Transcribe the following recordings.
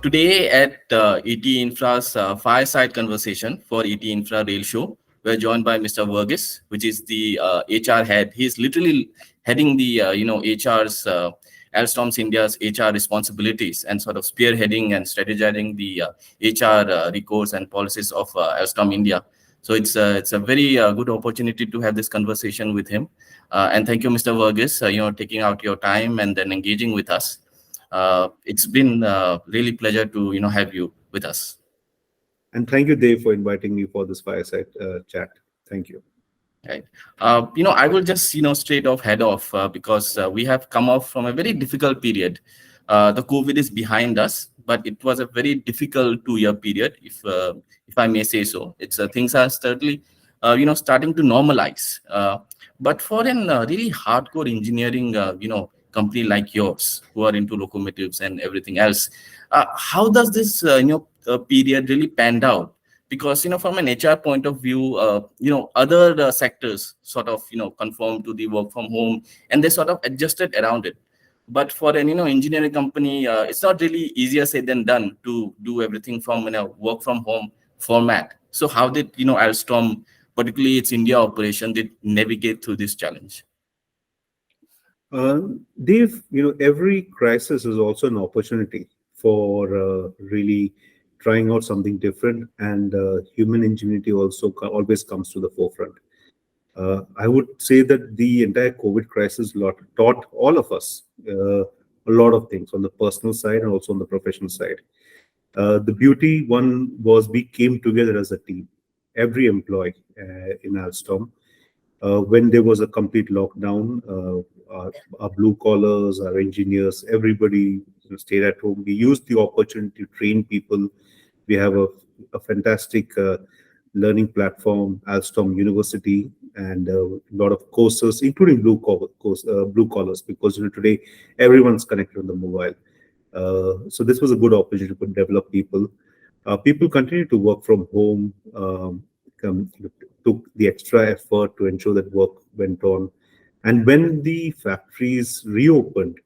Today at ET Infra's fireside conversation for ET Infra Rail Show, we're joined by Mr. Varghese, which is the HR head. He's literally heading the HR's Alstom's India's HR responsibilities and sort of spearheading and strategizing the HR recourse and policies of Alstom India. So it's a very good opportunity to have this conversation with him. And thank you, Mr. Varghese, taking out your time and then engaging with us. It's been really pleasure to have you with us. And thank you, Dave, for inviting me for this fireside chat. Thank you. Right. I will just straight off head off because we have come off from a very difficult period. The COVID is behind us, but it was a very difficult 2-year period, if I may say so. It's things are certainly starting to normalize. But for an really hardcore engineering company like yours, who are into locomotives and everything else, how does this period really panned out? Because from an HR point of view, other sectors sort of conform to the work from home and they sort of adjusted around it. But for an engineering company, it's not really easier said than done to do everything from work from home format. So how did Alstom, particularly its India operation, did navigate through this challenge? Dave, every crisis is also an opportunity for really trying out something different, and human ingenuity also always comes to the forefront. I would say that the entire COVID crisis taught all of us a lot of things on the personal side and also on the professional side. The beauty one was we came together as a team, every employee in Alstom. When there was a complete lockdown, our blue collars, our engineers, everybody stayed at home. We used the opportunity to train people. We have a fantastic learning platform, Alstom University, and a lot of courses, including blue collars, because today everyone's connected on the mobile. So this was a good opportunity to develop people. People continue to work from home, took the extra effort to ensure that work went on. And when the factories reopened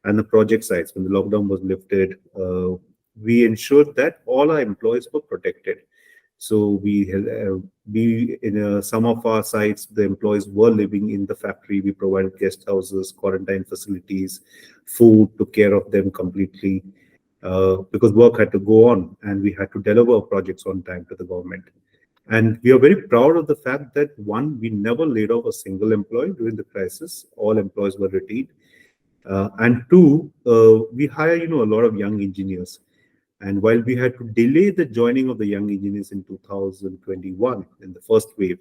and the project sites, when the lockdown was lifted, we ensured that all our employees were protected. So in some of our sites, the employees were living in the factory. We provided guest houses, quarantine facilities, food, took care of them completely because work had to go on and we had to deliver projects on time to the government. And we are very proud of the fact that, one, we never laid off a single employee during the crisis. All employees were retained. And two, we hire, a lot of young engineers. And while we had to delay the joining of the young engineers in 2021, in the first wave,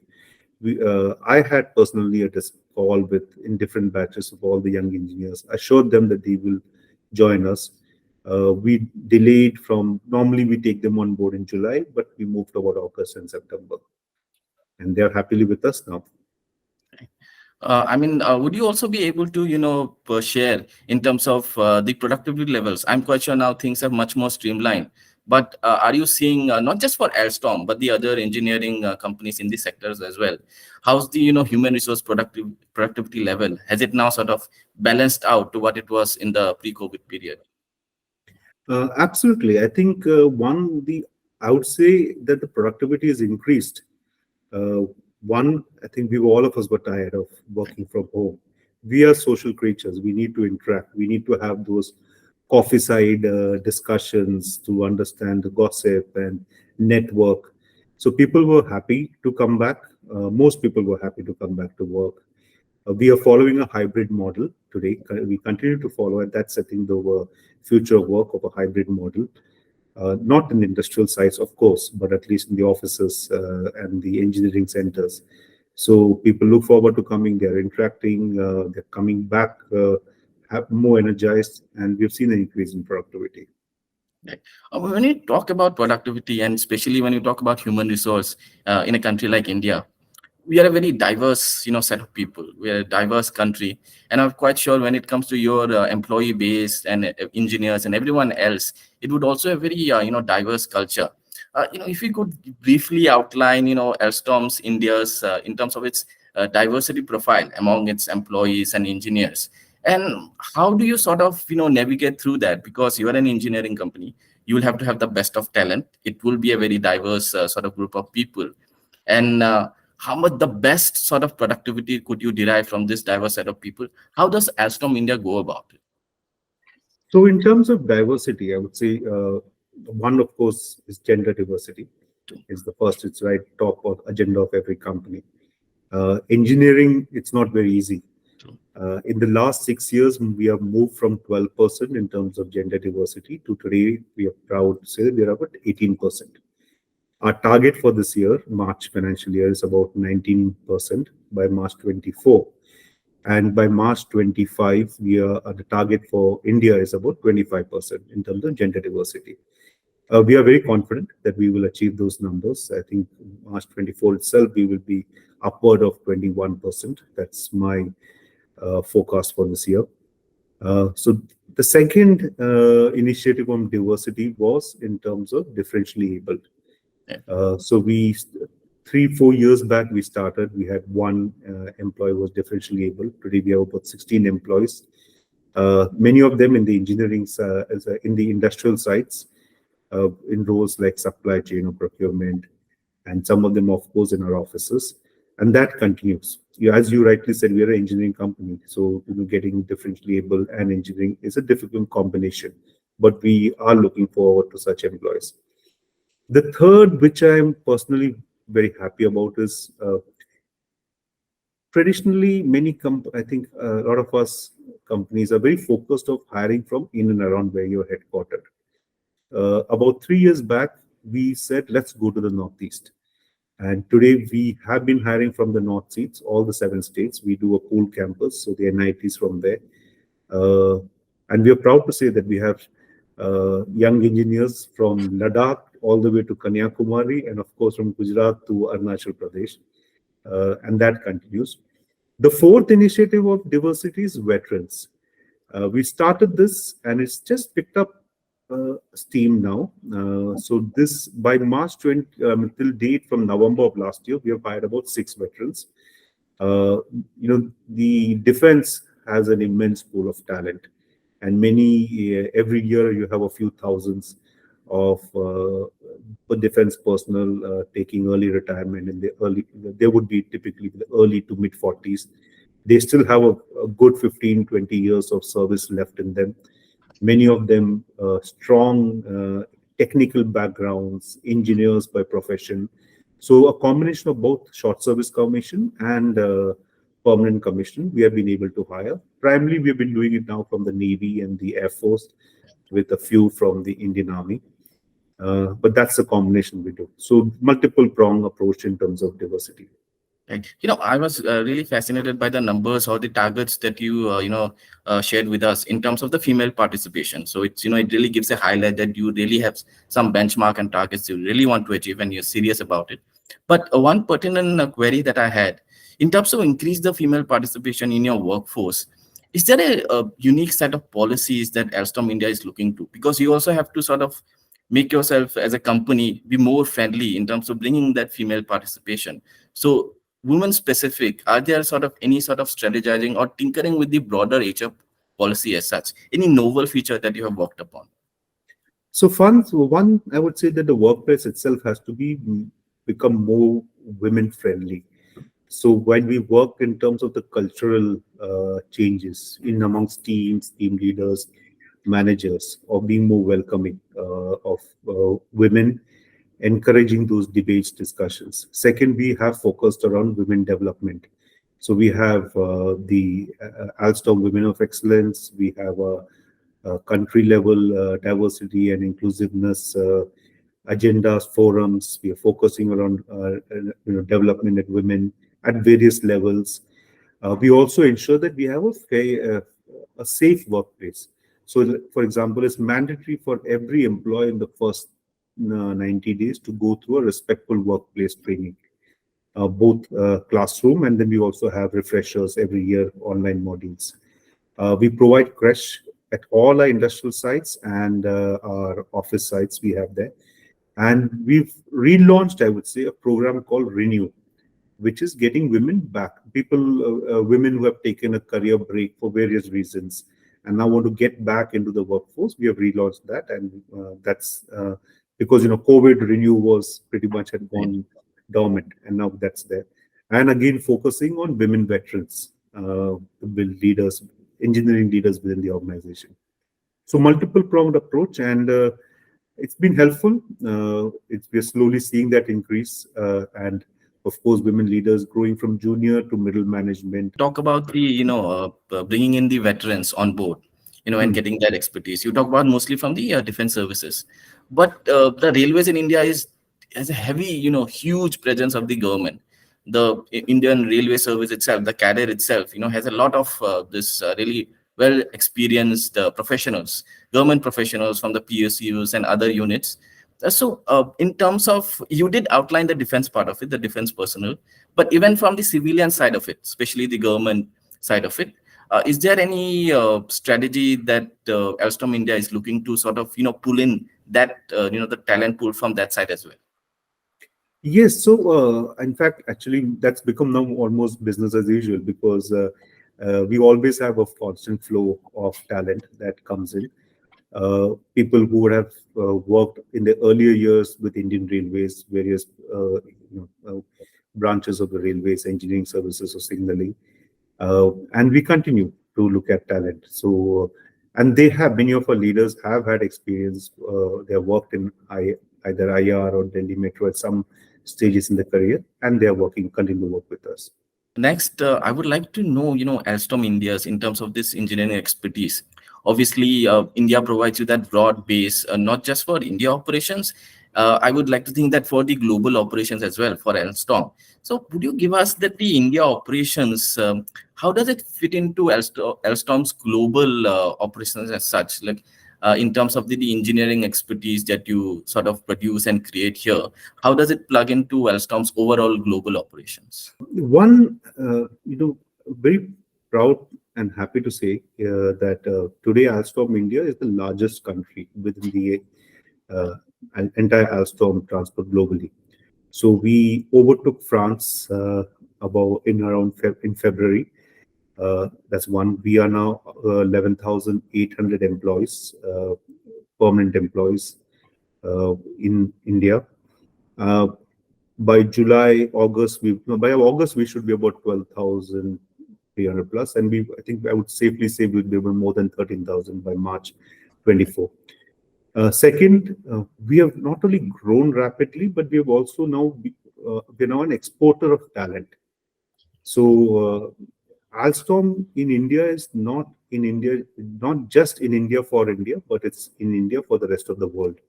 I had personally a call in different batches of all the young engineers, assured them that they will join us. We delayed normally we take them on board in July, but we moved about August and September. And they're happily with us now. Would you also be able to, share in terms of the productivity levels? I'm quite sure now things are much more streamlined. But are you seeing, not just for Alstom, but the other engineering companies in these sectors as well? How's the, human resource productivity level? Has it now sort of balanced out to what it was in the pre-COVID period? Absolutely. I think, I would say that the productivity has increased. One, I think all of us were tired of working from home. We are social creatures. We need to interact. We need to have those coffee side discussions to understand the gossip and network. So people were happy to come back. Most people were happy to come back to work. We are following a hybrid model today. We continue to follow it. That's, I think, the future of work, of a hybrid model. Not in industrial sites, of course, but at least in the offices and the engineering centers. So people look forward to coming, they're interacting, they're coming back, more energized, and we've seen an increase in productivity. Okay. When you talk about productivity, and especially when you talk about human resource in a country like India, we are a very diverse, set of people. We are a diverse country, and I'm quite sure when it comes to your employee base and engineers and everyone else, it would also a very, diverse culture. If you could briefly outline, Alstom's India's in terms of its diversity profile among its employees and engineers, and how do you sort of, navigate through that? Because you are an engineering company, You will have to have the best of talent. It will be a very diverse sort of group of people. And how much the best sort of productivity could you derive from this diverse set of people? How does Alstom India go about it? So in terms of diversity, I would say one, of course, is gender diversity. Is the first, it's right top of agenda of every company. Engineering, it's not very easy. True. In the last 6 years, we have moved from 12% in terms of gender diversity to today, we are proud to say that we are about 18%. Our target for this year, March financial year, is about 19% by March 24. And by March 25, we are the target for India is about 25% in terms of gender diversity. We are very confident that we will achieve those numbers. I think March 24 itself, we will be upward of 21%. That's my forecast for this year. So the second initiative on diversity was in terms of differentially abled. So we 3-4 years back we started. We had one employee was differentially able. Today we have about 16 employees. Many of them in the engineering, in the industrial sites, in roles like supply chain or procurement, and some of them, of course, in our offices. And that continues. As you rightly said, we are an engineering company, so getting differentially able and engineering is a difficult combination. But we are looking forward to such employees. The third, which I am personally very happy about, is traditionally I think a lot of us companies are very focused of hiring from in and around where you're headquartered. About 3 years back, we said, let's go to the Northeast. And today we have been hiring from the North seats, all the 7 states. We do a pool campus, so the NITs from there. And we are proud to say that we have young engineers from Ladakh all the way to Kanyakumari, and of course from Gujarat to Arunachal Pradesh. And that continues. The fourth initiative of diversity is veterans. We started this and it's just picked up steam now. So this by March 20 till date from November of last year, we have hired about 6 veterans. The defense has an immense pool of talent, and every year you have a few thousands of defense personnel taking early retirement. They would be typically the early to mid 40s. They still have a good 15-20 years of service left in them. Many of them strong technical backgrounds, engineers by profession. So a combination of both short service commission and permanent commission, we have been able to hire. Primarily, we have been doing it now from the Navy and the Air Force, with a few from the Indian Army. But that's the combination we do. So multiple prong approach in terms of diversity. Right. I was really fascinated by the numbers or the targets that you, shared with us in terms of the female participation. So it's, it really gives a highlight that you really have some benchmark and targets you really want to achieve and you're serious about it. But one pertinent query that I had, in terms of increase the female participation in your workforce, is there a unique set of policies that Alstom India is looking to? Because you also have to sort of make yourself as a company be more friendly in terms of bringing that female participation. So women specific, are there any sort of strategizing or tinkering with the broader HR policy as such? Any novel feature that you have worked upon? So one, I would say that the workplace itself has to become more women friendly. So when we work in terms of the cultural changes in amongst teams, team leaders, managers, or being more welcoming of women, encouraging those debates, discussions. Second, we have focused around women development. So we have the Alstom Women of Excellence. We have a country level diversity and inclusiveness agendas, forums. We are focusing around development of women at various levels. We also ensure that we have a safe workplace. So, for example, it's mandatory for every employee in the first 90 days to go through a respectful workplace training, both classroom, and then we also have refreshers every year, online modules. We provide crash at all our industrial sites and our office sites we have there. And we've relaunched, I would say, a program called Renew, which is getting women back. Women who have taken a career break for various reasons, and now want to get back into the workforce. We have relaunched that, and that's because COVID renew was pretty much had Right. gone dormant, and now that's there. And again, focusing on women veterans, to build leaders, engineering leaders within the organization. So multiple pronged approach, and it's been helpful. We're slowly seeing that increase, and of course, women leaders growing from junior to middle management. Talk about the bringing in the veterans on board, and Hmm. getting that expertise. You talk about mostly from the defense services, but the railways in India is has a heavy, huge presence of the government. The Indian railway service itself, the cadre itself, has a lot of this really well experienced professionals, government professionals from the PSUs and other units. In terms of, you did outline the defense part of it, the defense personnel, but even from the civilian side of it, especially the government side of it, is there any strategy that Alstom India is looking to sort of, pull in that, the talent pool from that side as well? Yes, so in fact, actually, that's become now almost business as usual because we always have a constant flow of talent that comes in. People who would have worked in the earlier years with Indian Railways, various branches of the railways, engineering services or signaling, and we continue to look at talent. So, and they have many of our leaders have had experience. They have worked in either IR or Delhi Metro at some stages in the career, and they are continue to work with us. Next, I would like to know, Alstom India's in terms of this engineering expertise. Obviously, India provides you that broad base, not just for India operations. I would like to think that for the global operations as well for Alstom. So, would you give us that the India operations? How does it fit into Alstom's global operations as such? Like in terms of the engineering expertise that you sort of produce and create here, how does it plug into Alstom's overall global operations? One, very proud and happy to say that today Alstom India is the largest country within the entire Alstom transport globally. So we overtook France about in around in February. That's one. We are now 11,800 employees, permanent employees in India. Uh, by July, August, by August we should be about 12,300 plus, and I think I would safely say we'll be able more than 13,000 by March 24. Second, we have not only grown rapidly, but we have also now we're now an exporter of talent. So Alstom in India is not in India, not just in India for India, but it's in India for the rest of the world.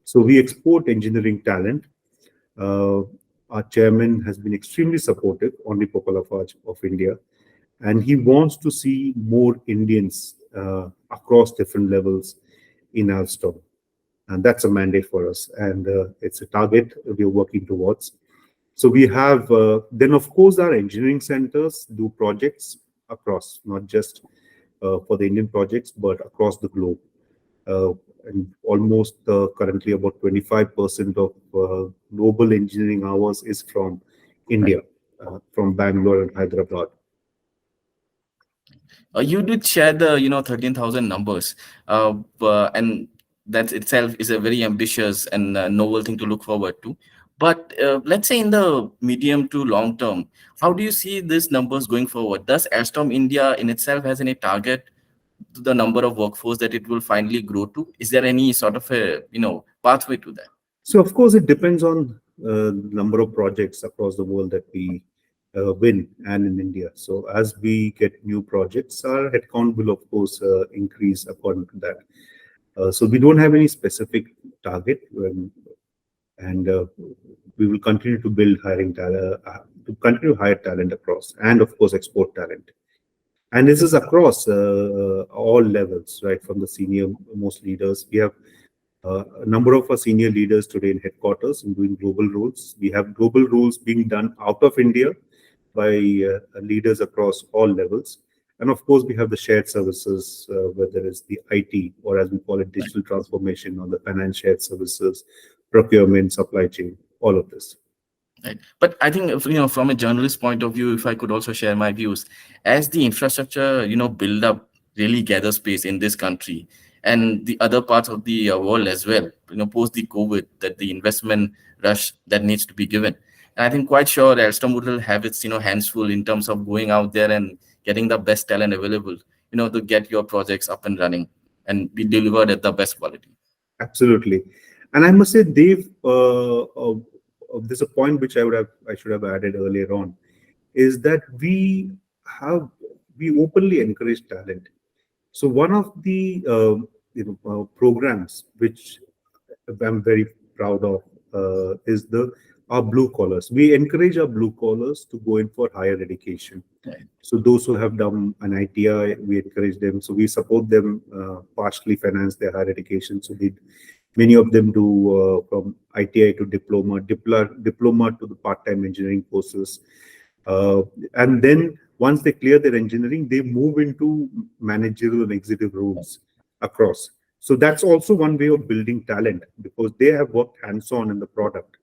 So we export engineering talent. Uh, our chairman has been extremely supportive on the Popala of India, and he wants to see more Indians across different levels in Alstom. And that's a mandate for us, and it's a target we're working towards. So we have, then of course, our engineering centers do projects across, not just for the Indian projects, but across the globe. And almost currently about 25% of global engineering hours is from Right. India, from Bangalore and Hyderabad. You did share the 13,000 numbers, and that itself is a very ambitious and novel thing to look forward to. But let's say in the medium to long term, how do you see these numbers going forward? Does Alstom India in itself has any target to the number of workforce that it will finally grow to? Is there any sort of a pathway to that? So of course, it depends on the number of projects across the world that we win and in India. So as we get new projects, our headcount will of course increase according to that. So we don't have any specific target, and we will continue to build hiring talent, to continue to hire talent across, and of course export talent. And this is across all levels, right? From the senior most leaders, we have a number of our senior leaders today in headquarters and doing global roles. We have global roles being done out of India by leaders across all levels. And of course, we have the shared services, whether it's the IT or as we call it, digital transformation, or the finance shared services, procurement, supply chain, all of this. Right. But I think, from a journalist point of view, if I could also share my views, as the infrastructure, build up really gather space in this country and the other parts of the world as well, post the COVID, that the investment rush that needs to be given. And I think quite sure Alstom will have its, hands full in terms of going out there and getting the best talent available, to get your projects up and running and be delivered at the best quality. Absolutely. And I must say, Dave, there's a point which I should have added earlier on, is that have we openly encourage talent. So one of the programs which I'm very proud of is the our blue collars. We encourage our blue collars to go in for higher education. Right. So those who have done an ITI, we encourage them. So we support them, partially finance their higher education. So many of them do from ITI to diploma to the part-time engineering courses. And then once they clear their engineering, they move into managerial and executive roles across. So that's also one way of building talent, because they have worked hands-on in the product.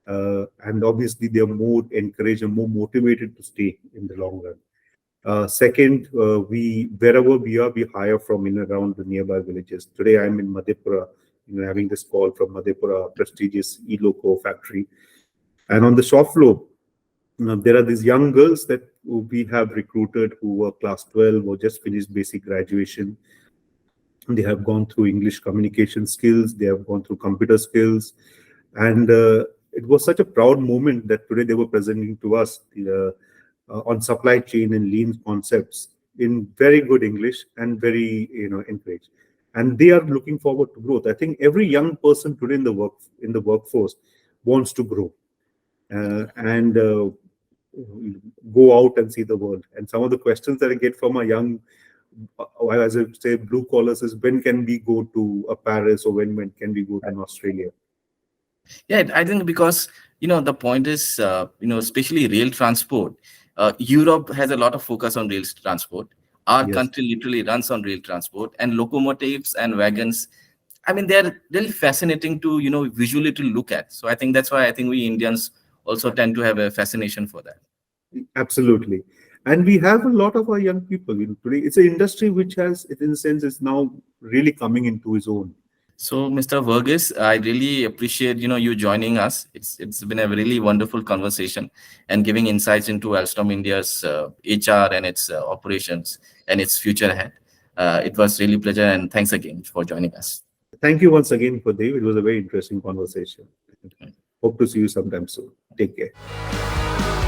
And obviously, they're more encouraged and more motivated to stay in the long run. Second, wherever we are, we hire from in and around the nearby villages. Today, I'm in Madhepura, having this call from Madhepura, prestigious e-loco factory. And on the shop floor, there are these young girls that we have recruited who were class 12 or just finished basic graduation. They have gone through English communication skills, they have gone through computer skills. And it was such a proud moment that today they were presenting to us on supply chain and lean concepts in very good English and very encouraged. And they are looking forward to growth. I think every young person today in the workforce wants to grow and go out and see the world. And some of the questions that I get from a young, as I say, blue collars is, when can we go to Paris, or when can we go to Australia? Yeah, I think because the point is, especially rail transport. Europe has a lot of focus on rail transport. Our Yes. country literally runs on rail transport, and locomotives and wagons. I mean, they're really fascinating to visually to look at. So I think that's why I think we Indians also tend to have a fascination for that. Absolutely. And we have a lot of our young people today. It's an industry which has, in a sense, is now really coming into its own. So, Mr. Varghese, I really appreciate you joining us. It's been a really wonderful conversation and giving insights into Alstom India's HR and its operations and its future ahead. It was really pleasure, and thanks again for joining us. Thank you once again for Dave. It was a very interesting conversation. Hope to see you sometime soon. Take care.